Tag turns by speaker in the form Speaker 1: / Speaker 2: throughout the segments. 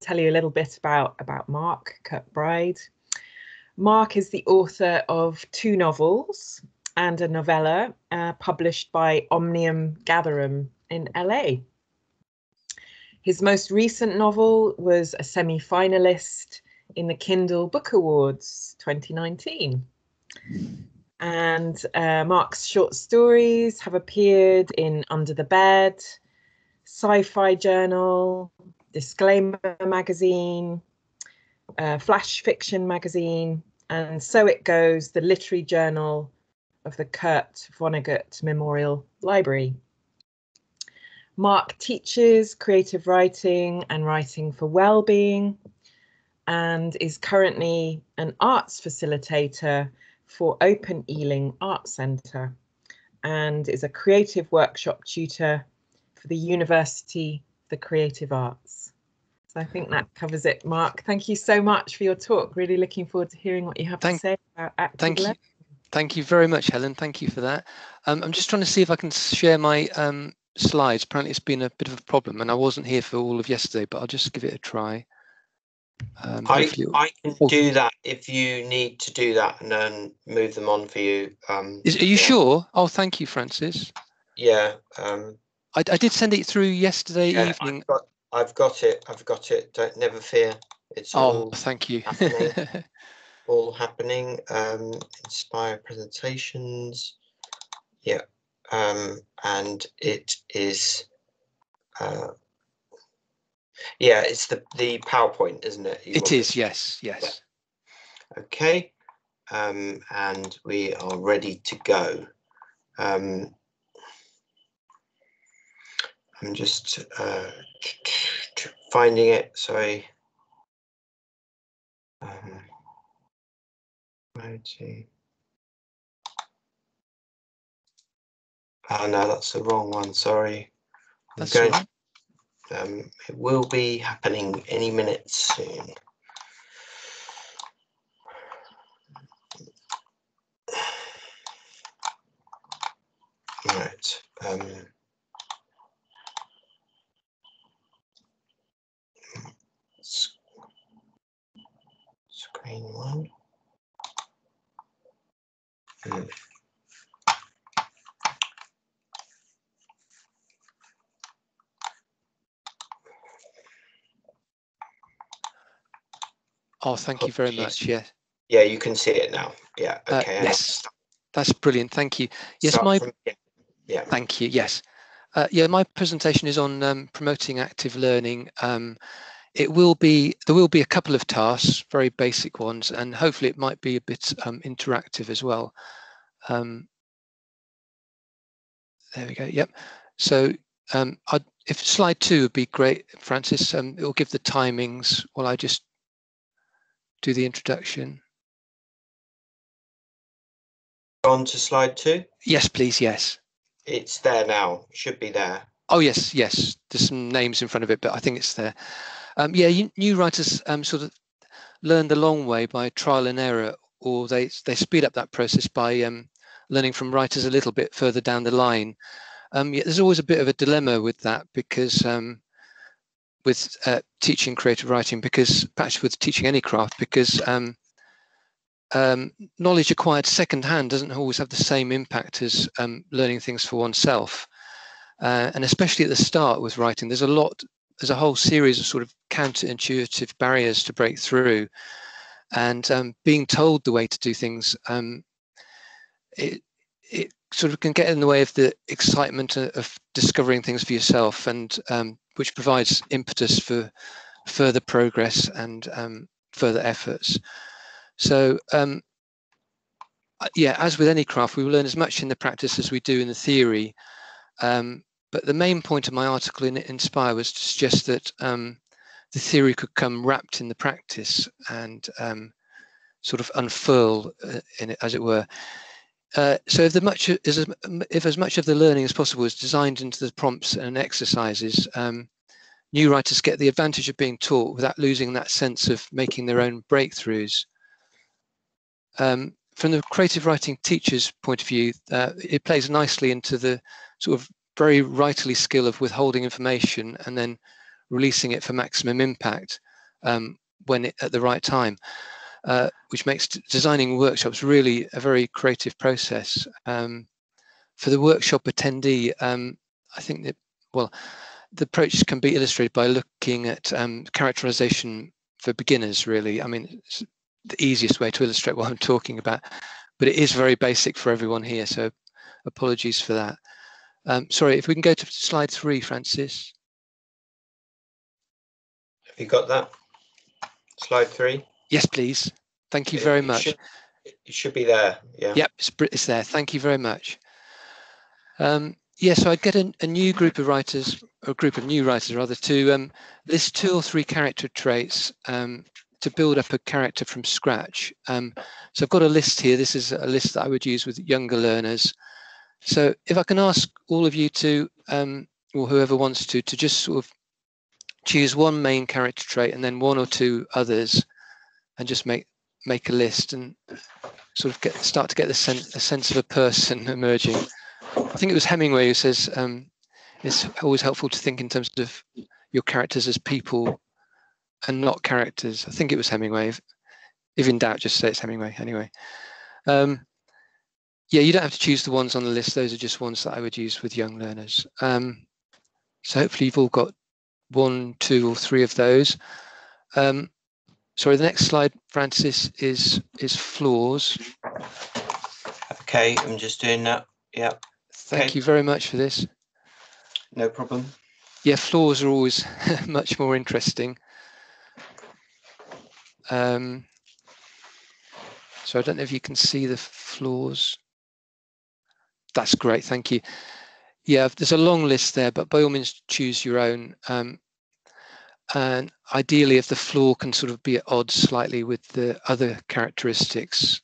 Speaker 1: tell you a little bit about Mark Kirkbride. Mark is the author of 2 novels and a novella published by Omnium Gatherum in LA. His most recent novel was a semi-finalist in the Kindle Book Awards 2019. And Mark's short stories have appeared in Under the Bed, Sci-Fi Journal, Disclaimer magazine, Flash Fiction magazine, and So It Goes, the literary journal of the Kurt Vonnegut Memorial Library. Mark teaches creative writing and writing for well-being, and is currently an arts facilitator for Open Ealing Art Centre, and is a creative workshop tutor for the University of the Creative Arts. So I think that covers it, Mark. Thank you so much for your talk. Really looking forward to hearing what you have to say about active learning.
Speaker 2: Thank you very much, Helen. Thank you for that. I'm just trying to see if I can share my slides. Apparently it's been a bit of a problem and I wasn't here for all of yesterday, but I'll just give it a try.
Speaker 3: I can do that if you need to do that and then move them on for you.
Speaker 2: Are you sure? Oh, thank you, Francis.
Speaker 3: Yeah.
Speaker 2: I did send it through yesterday evening.
Speaker 3: I've got it. Don't never fear. It's all
Speaker 2: thank you.
Speaker 3: Happening. All happening. Inspire presentations. Yeah. And it is. Yeah, it's the PowerPoint, isn't it?
Speaker 2: It is. Yes. Yes.
Speaker 3: Yeah. Okay. And we are ready to go. I'm just finding it. Sorry. Oh no, that's the wrong one. Sorry.
Speaker 2: That's all right.
Speaker 3: It will be happening any minute soon. Right. Screen 1.
Speaker 2: Oh, thank you very much. Yeah.
Speaker 3: Yeah, you can see it now. Yeah. Okay.
Speaker 2: Yes. That's brilliant. Thank you. Yes,
Speaker 3: yeah.
Speaker 2: Thank you. Yes. Yeah, my presentation is on promoting active learning. There will be a couple of tasks, very basic ones, and hopefully it might be a bit interactive as well. There we go. Yep. So if slide 2 would be great, Francis. It will give the timings while I just do the introduction.
Speaker 3: On to slide 2.
Speaker 2: Yes, please. Yes.
Speaker 3: It's there now. Should be there.
Speaker 2: Oh yes, yes. There's some names in front of it, but I think it's there. Yeah, new writers sort of learn the long way by trial and error, or they speed up that process by learning from writers a little bit further down the line. Yeah, there's always a bit of a dilemma with that because with teaching creative writing, because perhaps with teaching any craft, because knowledge acquired secondhand doesn't always have the same impact as learning things for oneself. And especially at the start with writing, there's a whole series of sort of counterintuitive barriers to break through. And being told the way to do things, it sort of can get in the way of the excitement of discovering things for yourself, and which provides impetus for further progress and further efforts. So yeah, as with any craft, we will learn as much in the practice as we do in the theory. But the main point of my article in Inspire was to suggest that the theory could come wrapped in the practice and sort of unfurl in it, as it were. So if as much of the learning as possible is designed into the prompts and exercises, new writers get the advantage of being taught without losing that sense of making their own breakthroughs. From the creative writing teacher's point of view, it plays nicely into the sort of very writerly skill of withholding information and then releasing it for maximum impact. at the right time, which makes designing workshops really a very creative process. For the workshop attendee, I think that, well, the approach can be illustrated by looking at characterization for beginners, really. I mean, it's the easiest way to illustrate what I'm talking about, but it is very basic for everyone here, so apologies for that. Sorry, if we can go to slide 3, Francis.
Speaker 3: Have you got that? Slide 3?
Speaker 2: Yes, please. Thank you very much.
Speaker 3: It should be there, yeah.
Speaker 2: Yep, it's there. Thank you very much. Yeah, so I'd get a new group of writers, or a group of new writers rather, to list 2 or 3 character traits to build up a character from scratch. So I've got a list here. This is a list that I would use with younger learners. So if I can ask all of you to, or whoever wants to just sort of choose one main character trait and then 1 or 2 others, and just make a list and sort of start to get a sense of a person emerging. I think it was Hemingway who says it's always helpful to think in terms of your characters as people and not characters. I think it was Hemingway. If in doubt, just say it's Hemingway. Anyway, yeah, you don't have to choose the ones on the list. Those are just ones that I would use with young learners. So hopefully you've all got 1, 2, or 3 of those. Sorry, the next slide, Francis, is flaws.
Speaker 3: Okay, I'm just doing that. Yeah.
Speaker 2: Thank you very much for this.
Speaker 3: No problem.
Speaker 2: Yeah, flaws are always much more interesting. So I don't know if you can see the flaws. That's great, thank you. Yeah, there's a long list there, but by all means choose your own. And ideally, if the flaw can sort of be at odds slightly with the other characteristics,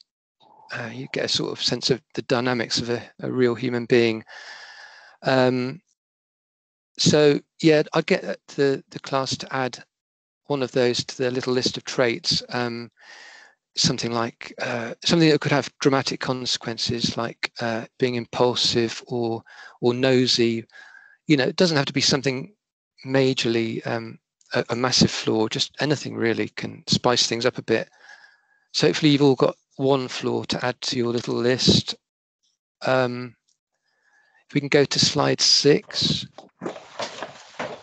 Speaker 2: you get a sort of sense of the dynamics of a real human being. So yeah, I'd get the class to add 1 of those to their little list of traits. Something like something that could have dramatic consequences, like being impulsive or nosy. You know, it doesn't have to be something majorly a massive flaw. Just anything really can spice things up a bit. So hopefully you've all got 1 flaw to add to your little list. If we can go to slide 6.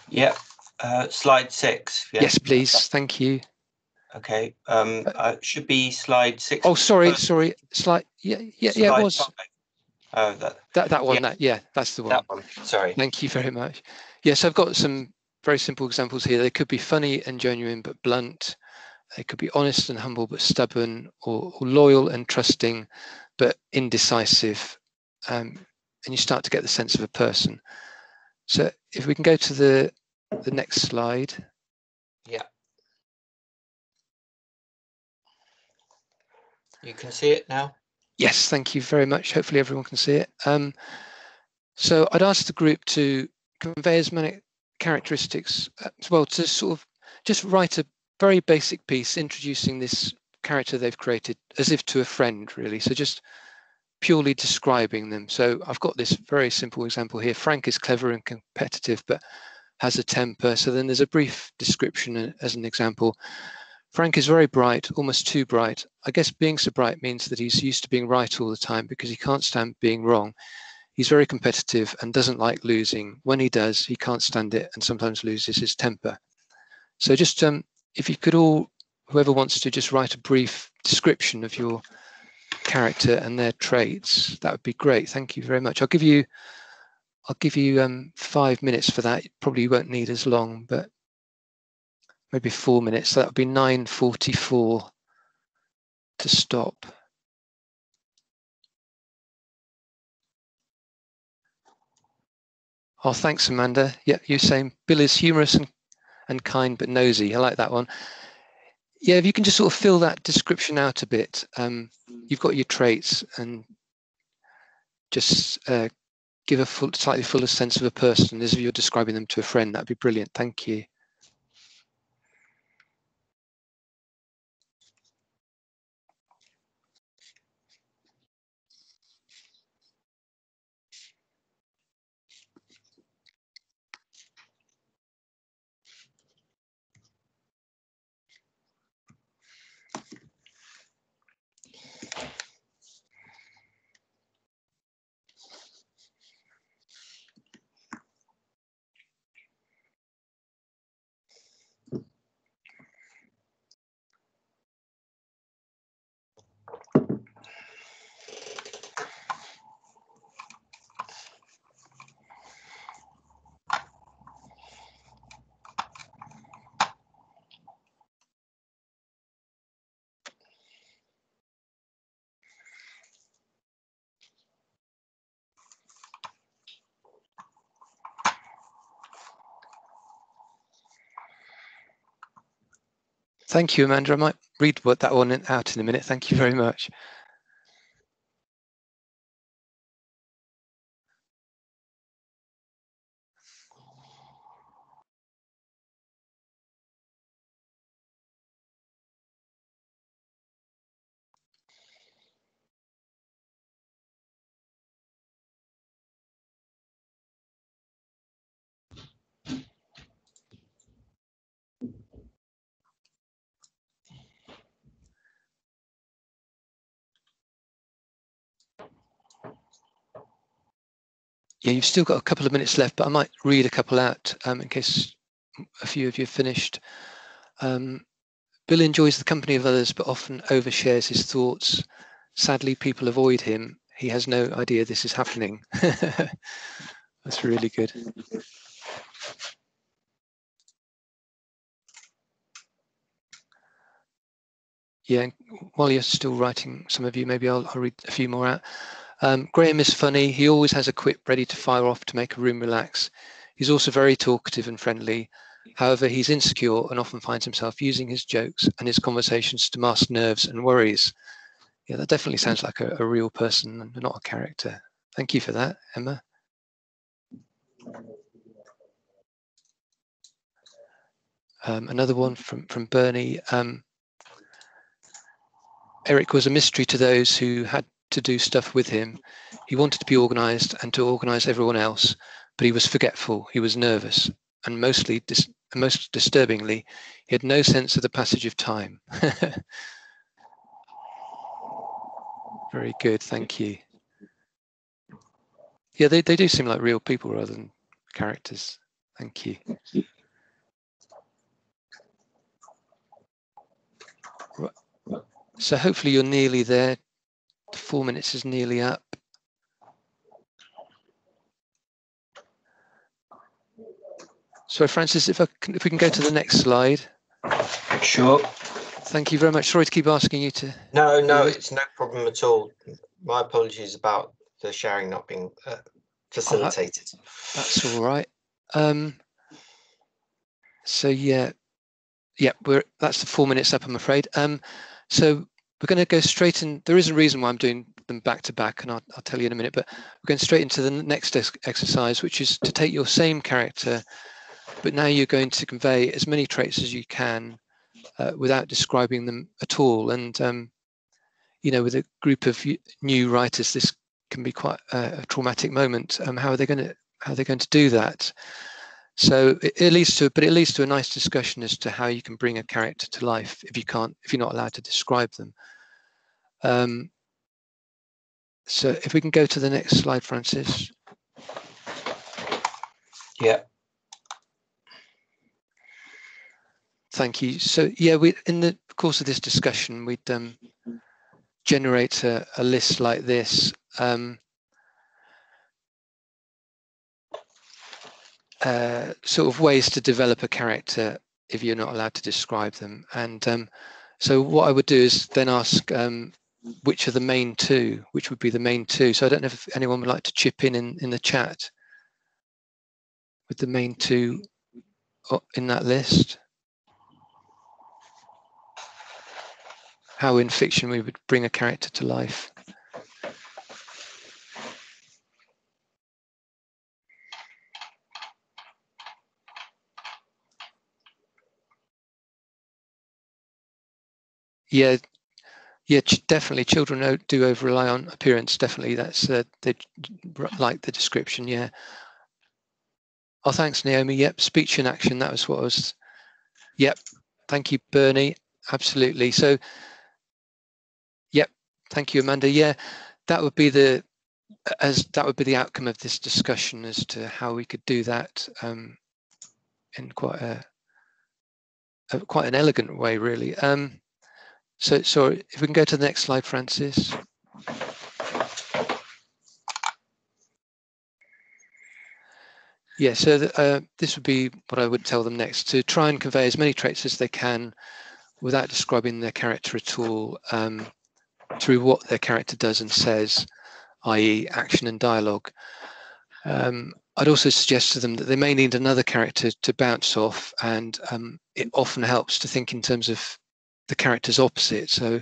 Speaker 3: Yeah, slide 6. Yeah.
Speaker 2: Yes, please. Thank you.
Speaker 3: Okay. Should be slide 6.
Speaker 2: Oh, sorry. Slide. Yeah. It was.
Speaker 3: 5. Oh,
Speaker 2: that one. Yeah. That's the one.
Speaker 3: That one. Sorry.
Speaker 2: Thank you very much. Yes, I've got some very simple examples here. They could be funny and genuine but blunt. They could be honest and humble but stubborn, or loyal and trusting but indecisive. And you start to get the sense of a person. So if we can go to the next slide.
Speaker 3: Yeah. You can see it now?
Speaker 2: Yes, thank you very much. Hopefully everyone can see it. So I'd ask the group to convey as many characteristics as well, to sort of just write a very basic piece introducing this character they've created as if to a friend, really. So just purely describing them. So I've got this very simple example here. Frank is clever and competitive, but has a temper. So then there's a brief description as an example. Frank is very bright, almost too bright. I guess being so bright means that he's used to being right all the time because he can't stand being wrong. He's very competitive and doesn't like losing. When he does, he can't stand it and sometimes loses his temper. So just if you could all, whoever wants to, just write a brief description of your character and their traits, that would be great. Thank you very much. I'll give you 5 minutes for that. You probably won't need as long, but maybe 4 minutes. So that would be 9:44 to stop. Oh, thanks, Amanda. Yeah, you're saying Bill is humorous and kind but nosy. I like that one. Yeah, if you can just sort of fill that description out a bit. You've got your traits, and just give a slightly fuller sense of a person as if you're describing them to a friend. That'd be brilliant. Thank you. Thank you, Amanda. I might read that one out in a minute. Thank you very much. Yeah, you've still got a couple of minutes left, but I might read a couple out in case a few of you have finished. Bill enjoys the company of others, but often overshares his thoughts. Sadly, people avoid him. He has no idea this is happening. That's really good. Yeah, while you're still writing, some of you, maybe I'll read a few more out. Graham is funny. He always has a quip ready to fire off to make a room relax. He's also very talkative and friendly. However, he's insecure and often finds himself using his jokes and his conversations to mask nerves and worries. Yeah, that definitely sounds like a real person and not a character. Thank you for that, Emma. Another one from Bernie. Eric was a mystery to those who had to do stuff with him. He wanted to be organized and to organize everyone else, but he was forgetful, he was nervous, and most disturbingly, he had no sense of the passage of time. Very good, thank you. Yeah, they do seem like real people rather than characters. Thank you. Right. So hopefully you're nearly there. The 4 minutes is nearly up. So Francis, if we can go to the next slide.
Speaker 3: Sure.
Speaker 2: Thank you very much. Sorry to keep asking you to.
Speaker 3: No, it's no problem at all. My apologies about the sharing not being facilitated.
Speaker 2: That's all right. So yeah, that's the 4 minutes up, I'm afraid. So we're going to go straight in. There is a reason why I'm doing them back to back, and I'll tell you in a minute. But we're going straight into the next exercise, which is to take your same character, but now you're going to convey as many traits as you can without describing them at all. And with a group of new writers, this can be quite a traumatic moment. How are they going to do that? So it leads to a nice discussion as to how you can bring a character to life if you're not allowed to describe them. So if we can go to the next slide, Francis.
Speaker 3: Yeah.
Speaker 2: Thank you. So yeah, in the course of this discussion, we'd generate a list like this. Sort of ways to develop a character if you're not allowed to describe them. And so what I would do is then ask which are the main two, which would be the main two. So I don't know if anyone would like to chip in the chat with the main two in that list. How in fiction we would bring a character to life. Yeah, definitely. Children do over rely on appearance. Definitely, that's they like the description. Yeah. Oh, thanks, Naomi. Yep, speech in action. That was what I was. Yep. Thank you, Bernie. Absolutely. So, yep. Thank you, Amanda. Yeah, that would be the outcome of this discussion as to how we could do that in quite an elegant way, really. So if we can go to the next slide, Francis. Yeah, so this would be what I would tell them next, to try and convey as many traits as they can without describing their character at all, through what their character does and says, i.e. action and dialogue. I'd also suggest to them that they may need another character to bounce off, and it often helps to think in terms of the character's opposite. So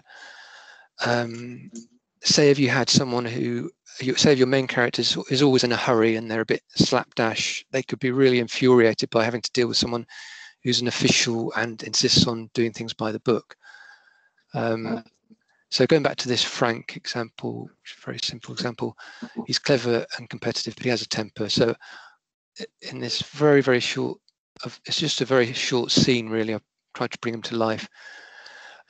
Speaker 2: say if you had someone say if your main character is always in a hurry and they're a bit slapdash, they could be really infuriated by having to deal with someone who's an official and insists on doing things by the book. So going back to this Frank example, very simple example, he's clever and competitive, but he has a temper. So in this very, very short, it's just a very short scene, really. I've tried to bring him to life.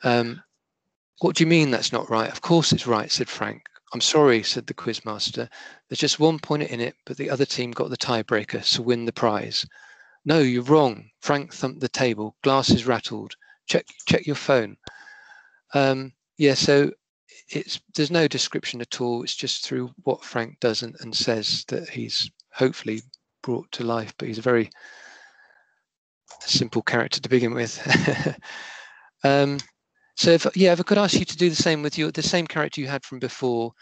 Speaker 2: What do you mean that's not right? Of course it's right, said Frank. I'm sorry, said the quizmaster. There's just 1 point in it, but the other team got the tiebreaker, so win the prize. No, you're wrong. Frank thumped the table. Glasses rattled. Check your phone. Yeah, so there's no description at all. It's just through what Frank does and says that he's hopefully brought to life, but he's a very simple character to begin with. So if I could ask you to do the same with the same character you had from before,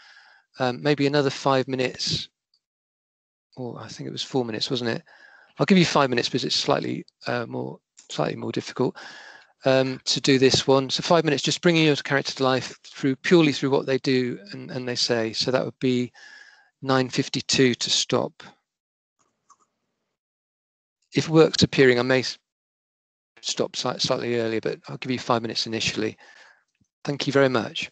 Speaker 2: maybe another 5 minutes, or I think it was 4 minutes, wasn't it? I'll give you 5 minutes because it's slightly more difficult to do this one. So 5 minutes, just bringing your character to life purely through what they do and they say. So that would be 9:52 to stop. If work's appearing, I may stop slightly earlier, but I'll give you 5 minutes initially. Thank you very much.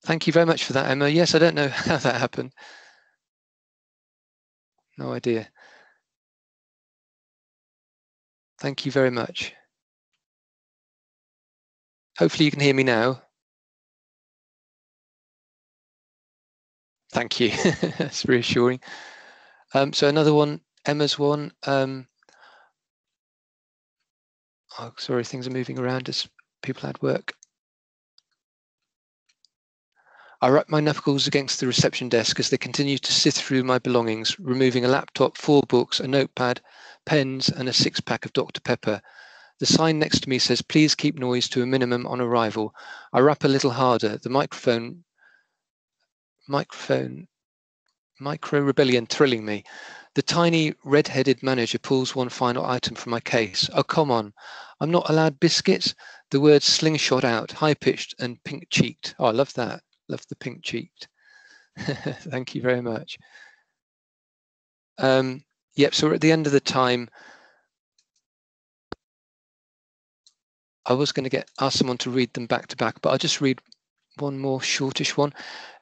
Speaker 2: Thank you very much for that, Emma. Yes, I don't know how that happened. No idea. Thank you very much. Hopefully you can hear me now. Thank you. That's reassuring. So another one, Emma's one. Oh, sorry, things are moving around as people at work. I rap my knuckles against the reception desk as they continue to sift through my belongings, removing a laptop, 4 books, a notepad, pens, and a 6-pack of Dr. Pepper. The sign next to me says, please keep noise to a minimum on arrival. I rap a little harder, the micro rebellion thrilling me. The tiny red-headed manager pulls one final item from my case. Oh, come on. I'm not allowed biscuits? The words slingshot out, high-pitched and pink-cheeked. Oh, I love that. Love the pink-cheeked. Thank you very much. Yep, so we're at the end of the time. I was going to ask someone to read them back to back, but I'll just read one more shortish one.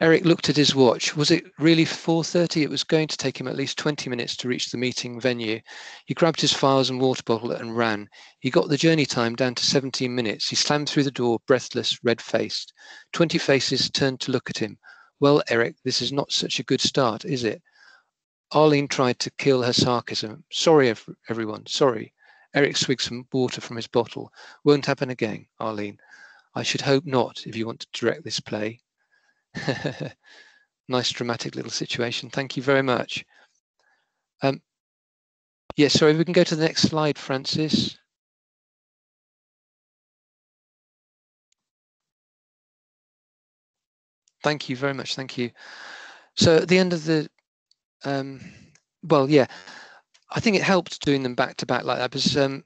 Speaker 2: Eric looked at his watch. Was it really 4:30? It was going to take him at least 20 minutes to reach the meeting venue. He grabbed his files and water bottle and ran. He got the journey time down to 17 minutes. He slammed through the door, breathless, red-faced. 20 faces turned to look at him. Well, Eric, this is not such a good start, is it? Arlene tried to kill her sarcasm. Sorry, everyone, sorry. Eric swigged some water from his bottle. Won't happen again, Arlene. I should hope not, if you want to direct this play. Nice dramatic little situation. Thank you very much. Yeah, sorry, we can go to the next slide, Francis. Thank you very much. Thank you. So at the end of the, well, yeah, I think it helped doing them back to back like that because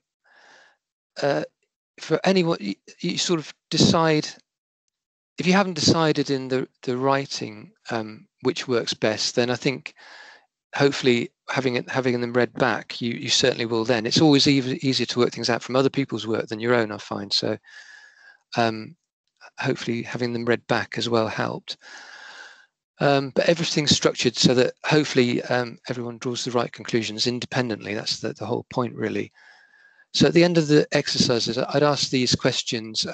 Speaker 2: for anyone, you sort of decide, if you haven't decided in the writing which works best, then I think hopefully having them read back, you certainly will then. It's always easier to work things out from other people's work than your own, I find. So hopefully having them read back as well helped. But everything's structured so that hopefully everyone draws the right conclusions independently. That's the whole point, really. So at the end of the exercises, I'd ask these questions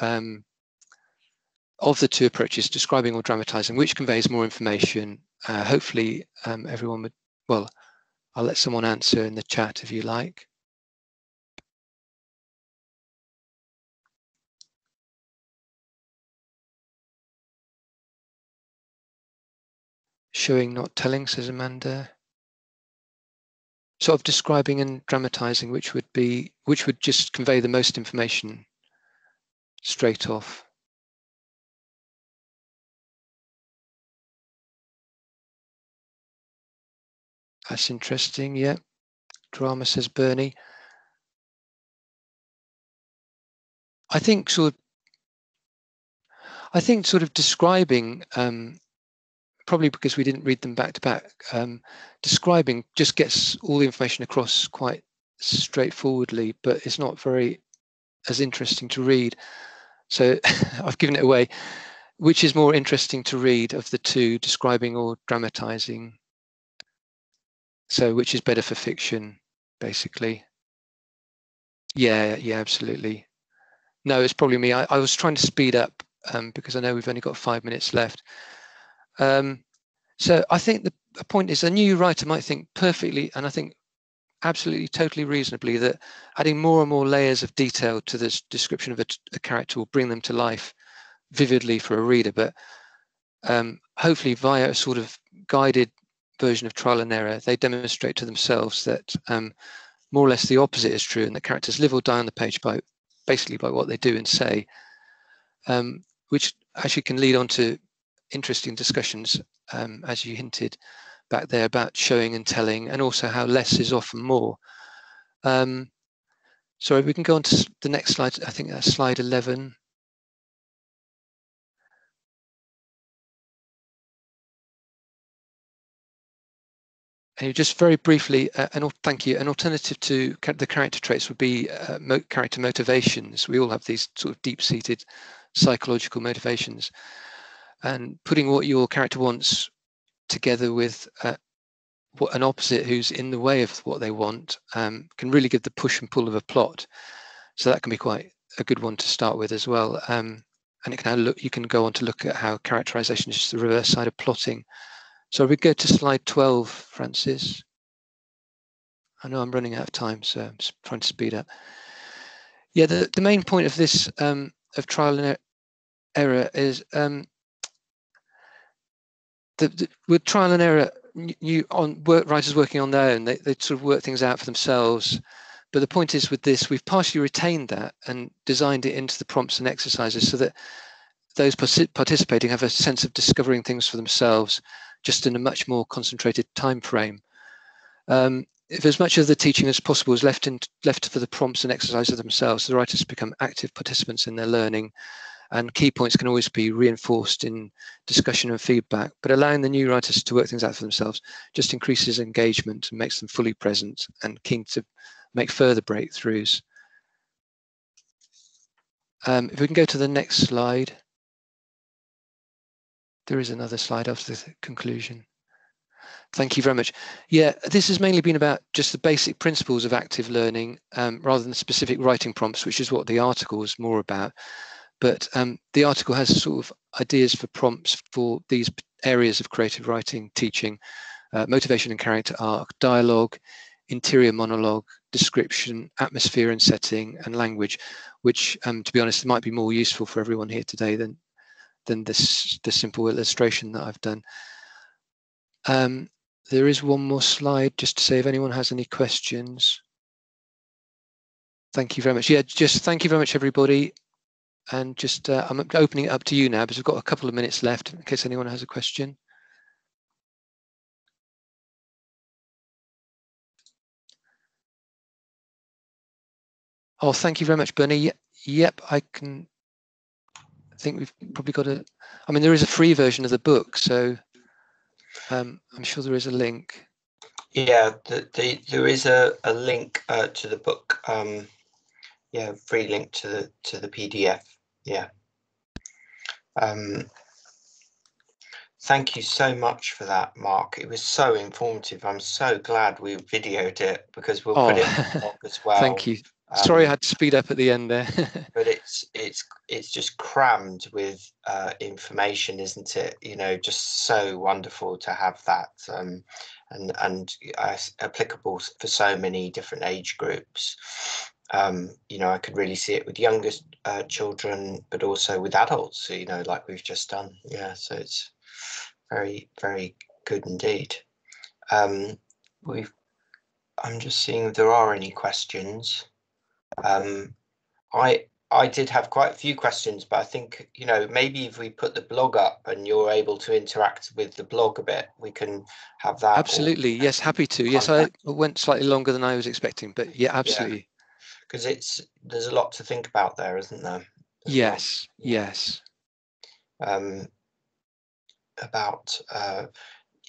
Speaker 2: of the 2 approaches, describing or dramatizing, which conveys more information. Hopefully everyone would, well, I'll let someone answer in the chat if you like. Showing, not telling, says Amanda. Sort of describing and dramatizing, which would just convey the most information straight off. That's interesting, yeah. Drama, says Bernie. I think sort of describing, probably because we didn't read them back to back, describing just gets all the information across quite straightforwardly, but it's not very as interesting to read. So I've given it away. Which is more interesting to read of the 2, describing or dramatizing? So which is better for fiction, basically? Yeah, absolutely. No, it's probably me. I was trying to speed up because I know we've only got 5 minutes left. So I think the point is a new writer might think perfectly, and I think absolutely, totally reasonably, that adding more and more layers of detail to this description of a character will bring them to life vividly for a reader. But hopefully via a sort of guided version of trial and error, they demonstrate to themselves that more or less the opposite is true, and that characters live or die on the page basically by what they do and say, which actually can lead on to interesting discussions, as you hinted back there, about showing and telling, and also how less is often more. Sorry, we can go on to the next slide. I think that's slide 11. And just very briefly, thank you, an alternative to the character traits would be character motivations. We all have these sort of deep-seated psychological motivations, and putting what your character wants together with an opposite who's in the way of what they want can really give the push and pull of a plot. So that can be quite a good one to start with as well. And it can you can go on to look at how characterization is just the reverse side of plotting. So we go to slide 12, Francis. I know I'm running out of time, so I'm just trying to speed up. Yeah, the main point of this of trial and error is with trial and error, writers working on their own, they sort of work things out for themselves. But the point is with this, we've partially retained that and designed it into the prompts and exercises so that those participating have a sense of discovering things for themselves, just in a much more concentrated time frame. If as much of the teaching as possible is left for the prompts and exercises themselves, the writers become active participants in their learning, and key points can always be reinforced in discussion and feedback. But allowing the new writers to work things out for themselves just increases engagement and makes them fully present and keen to make further breakthroughs. If we can go to the next slide. There is another slide after the conclusion. Thank you very much. Yeah, this has mainly been about just the basic principles of active learning rather than specific writing prompts, which is what the article is more about. But the article has sort of ideas for prompts for these areas of creative writing, teaching, motivation and character arc, dialogue, interior monologue, description, atmosphere and setting, and language, which, to be honest, might be more useful for everyone here today than this simple illustration that I've done. There is one more slide just to say if anyone has any questions. Thank you very much. Yeah, just thank you very much, everybody. And just I'm opening it up to you now because we've got a couple of minutes left in case anyone has a question. Oh, thank you very much, Bernie. Yep, I think we've probably got I mean, there is a free version of the book, so I'm sure there is a link.
Speaker 3: Yeah, there is a link to the book. Yeah, free link to the PDF. Yeah. Thank you so much for that, Mark. It was so informative. I'm so glad we videoed it because we'll put it in the blog as well.
Speaker 2: Thank you. Sorry, I had to speed up at the end there.
Speaker 3: But it's just crammed with information, isn't it? You know, just so wonderful to have that, and applicable for so many different age groups. You know, I could really see it with younger children, but also with adults. You know, like we've just done. Yeah, so it's very, very good indeed. I'm just seeing if there are any questions. I did have quite a few questions, but I think, you know, maybe if we put the blog up and you're able to interact with the blog a bit, we can have that.
Speaker 2: Absolutely. Yes, happy to. Yes, I went slightly longer than I was expecting, but yeah, absolutely. Because
Speaker 3: there's a lot to think about there, isn't there?
Speaker 2: Yes, well? Yes.
Speaker 3: About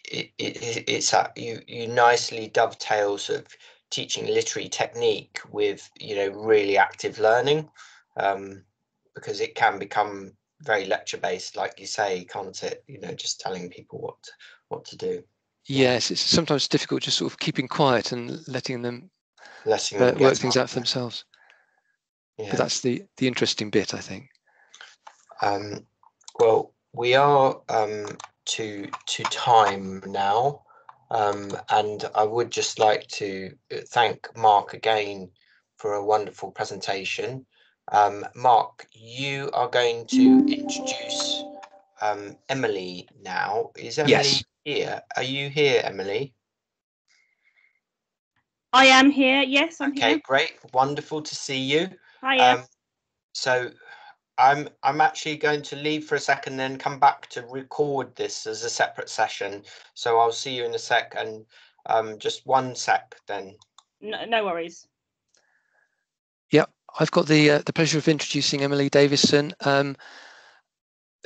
Speaker 3: it's that you nicely dovetail sort of teaching literary technique with, you know, really active learning, because it can become very lecture based, like you say, can't it? You know, just telling people what to do.
Speaker 2: Yes, it's sometimes difficult just sort of keeping quiet and letting them work things out for themselves. Yeah. But that's the interesting bit, I think.
Speaker 3: Well, we are to time now, and I would just like to thank Mark again for a wonderful presentation. Mark, you are going to introduce Emily now. Is Emily here? Are you here, Emily?
Speaker 4: I am here. Yes, I'm here.
Speaker 3: Okay, great. Wonderful to see you.
Speaker 4: Hiya.
Speaker 3: So I'm actually going to leave for a second, then come back to record this as a separate session. So I'll see you in a sec, and just 1 sec then.
Speaker 4: No worries.
Speaker 2: Yeah, I've got the pleasure of introducing Emily Davison,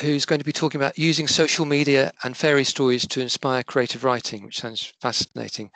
Speaker 2: who's going to be talking about using social media and fairy stories to inspire creative writing, which sounds fascinating.